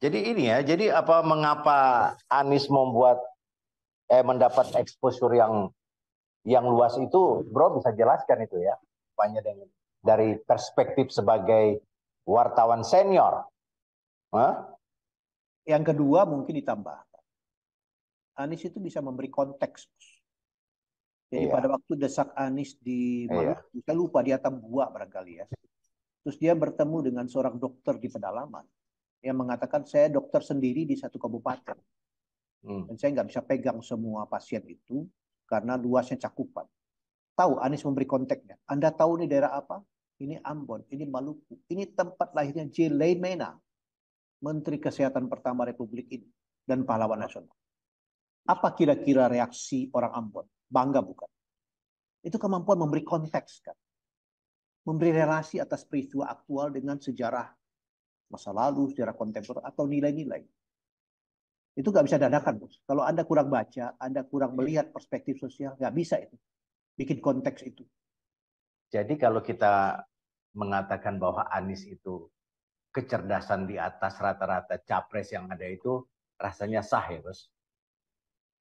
Jadi ini ya, jadi apa mengapa Anies mendapat exposure yang luas itu, Bro bisa jelaskan itu ya, banyak dari perspektif sebagai wartawan senior. Hah? Yang kedua mungkin ditambah. Anies itu bisa memberi konteks. Jadi Iya, pada waktu desak Anies di iya. Maluku, saya lupa di Atambua barangkali ya. Terus dia bertemu dengan seorang dokter di pedalaman yang mengatakan saya dokter sendiri di satu kabupaten Hmm. dan saya nggak bisa pegang semua pasien itu karena luasnya cakupan. Tahu Anies memberi konteksnya. Anda tahu ini daerah apa? Ini Ambon, ini Maluku, ini tempat lahirnya J. Leimena, Menteri Kesehatan pertama Republik ini dan pahlawan nasional. Apa kira-kira reaksi orang Ambon? Bangga bukan? Itu kemampuan memberi konteks kan. Memberi relasi atas peristiwa aktual dengan sejarah masa lalu, sejarah kontemporer atau nilai-nilai. Itu nggak bisa dadakan, Bos. Kalau Anda kurang baca, Anda kurang melihat perspektif sosial, nggak bisa itu. Bikin konteks itu. Jadi kalau kita mengatakan bahwa Anies itu kecerdasan di atas rata-rata capres yang ada itu rasanya sah ya, Bos.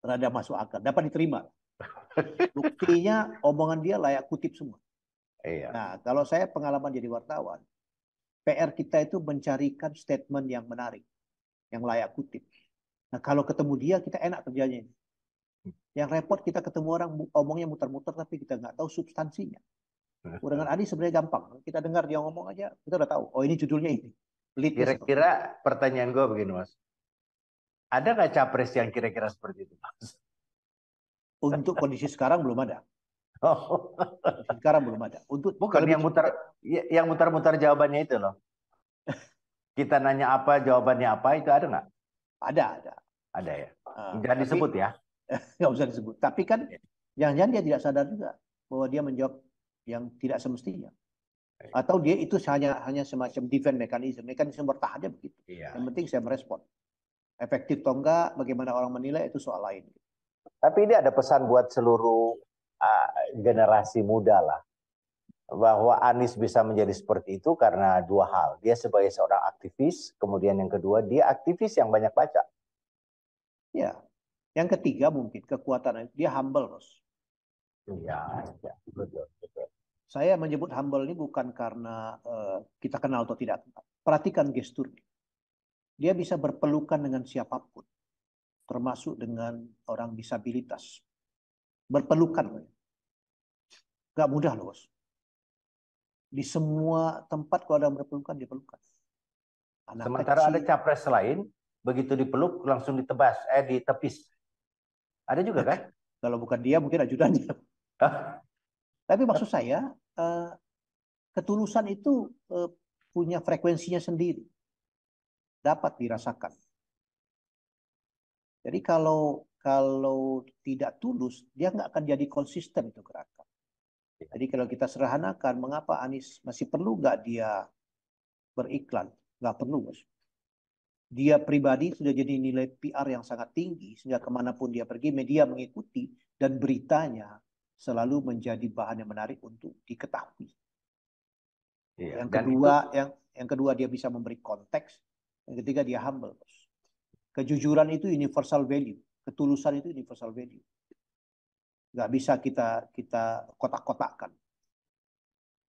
Rada masuk akal. Dapat diterima. Buktinya omongan dia layak kutip semua. Iya. Nah, kalau saya pengalaman jadi wartawan, PR kita itu mencarikan statement yang menarik, yang layak kutip. Nah, kalau ketemu dia, kita enak kerjanya. Yang repot kita ketemu orang omongnya muter-muter, tapi kita nggak tahu substansinya. Dengan Adi sebenarnya gampang. Kita dengar dia ngomong aja, kita udah tahu. Oh, ini judulnya ini. Leadnya seperti Kira-kira pertanyaan gue begini, Mas. Ada nggak capres yang kira-kira seperti itu, Mas? untuk kondisi sekarang belum ada. Oh. Kondisi sekarang belum ada. Untuk Bukan kalau bicara yang mutar-mutar jawabannya itu loh. Kita nanya apa, jawabannya apa, itu ada nggak? ada. Ada ya. Uh, Jangan tapi disebut ya. nggak usah disebut. Tapi kan jangan-jangan dia tidak sadar juga bahwa dia menjawab yang tidak semestinya. Atau dia itu hanya semacam defense mekanisme bertahannya begitu. Iya. Yang penting saya merespon. Efektif atau enggak, bagaimana orang menilai itu soal lain. Tapi ini ada pesan buat seluruh generasi muda lah. Bahwa Anies bisa menjadi seperti itu karena dua hal. Dia sebagai seorang aktivis, kemudian yang kedua dia aktivis yang banyak baca. Ya, yang ketiga mungkin kekuatan dia humble, Bos. Iya, ya, betul, betul. Saya menyebut humble ini bukan karena kita kenal atau tidak kenal. Perhatikan gesturnya. Dia bisa berpelukan dengan siapapun, termasuk dengan orang disabilitas. Berpelukan. Gak mudah loh, Bos. Di semua tempat kalau ada berpelukan, dia pelukan. Anak Sementara ada kecil. capres lain, begitu dipeluk langsung ditepis. Ada juga kan? Kalau bukan dia, mungkin ajudannya. Tapi maksud saya, ketulusan itu punya frekuensinya sendiri. Dapat dirasakan. Jadi kalau tidak tulus, dia nggak akan jadi konsisten itu gerakan. Jadi kalau kita sederhanakan, mengapa Anies masih perlu nggak dia beriklan? Nggak perlu, Mas. Dia pribadi sudah jadi nilai PR yang sangat tinggi, sehingga kemanapun dia pergi, media mengikuti, dan beritanya selalu menjadi bahan yang menarik untuk diketahui. Iya. Yang Dan itu kedua, yang kedua dia bisa memberi konteks. Yang ketiga dia humble, Bos. Kejujuran itu universal value, ketulusan itu universal value. Nggak bisa kita kotak-kotakkan.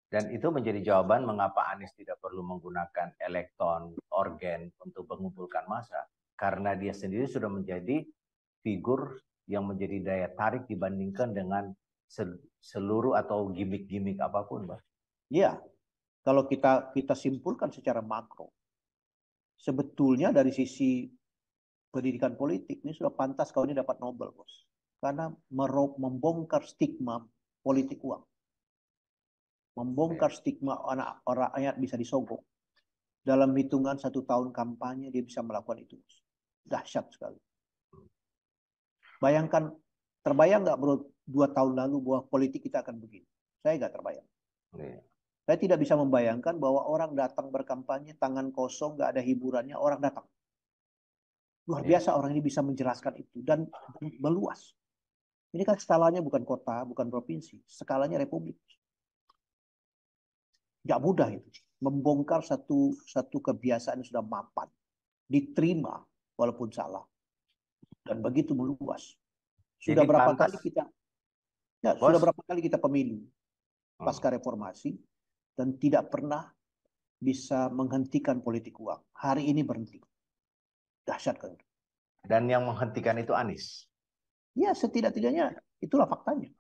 dan itu menjadi jawaban mengapa Anies tidak perlu menggunakan elektron, organ untuk mengumpulkan massa. Karena dia sendiri sudah menjadi figur yang menjadi daya tarik dibandingkan dengan seluruh atau gimmick-gimmick apapun, Bang. Ya, kalau kita simpulkan secara makro, sebetulnya dari sisi pendidikan politik ini sudah pantas kau ini dapat Nobel, Bos. Karena membongkar stigma politik uang. Membongkar stigma orang rakyat bisa disogok. Dalam hitungan 1 tahun kampanye dia bisa melakukan itu. Dahsyat sekali. Bayangkan, terbayang nggak bro 2 tahun lalu bahwa politik kita akan begini? Saya nggak terbayang. Saya tidak bisa membayangkan bahwa orang datang berkampanye tangan kosong, nggak ada hiburannya, orang datang. Luar biasa orang ini bisa menjelaskan itu dan meluas. Ini kan skalanya bukan kota, bukan provinsi, skalanya republik. Nggak mudah itu. Membongkar satu kebiasaan yang sudah mapan. diterima walaupun salah, dan begitu meluas. Sudah Jadi berapa pantas, kali kita ya, Bos. sudah berapa kali kita pemilu pasca reformasi dan tidak pernah bisa menghentikan politik uang. Hari ini berhenti. Dahsyat kan? Dan yang menghentikan itu Anies. Ya, setidak-tidaknya itulah faktanya.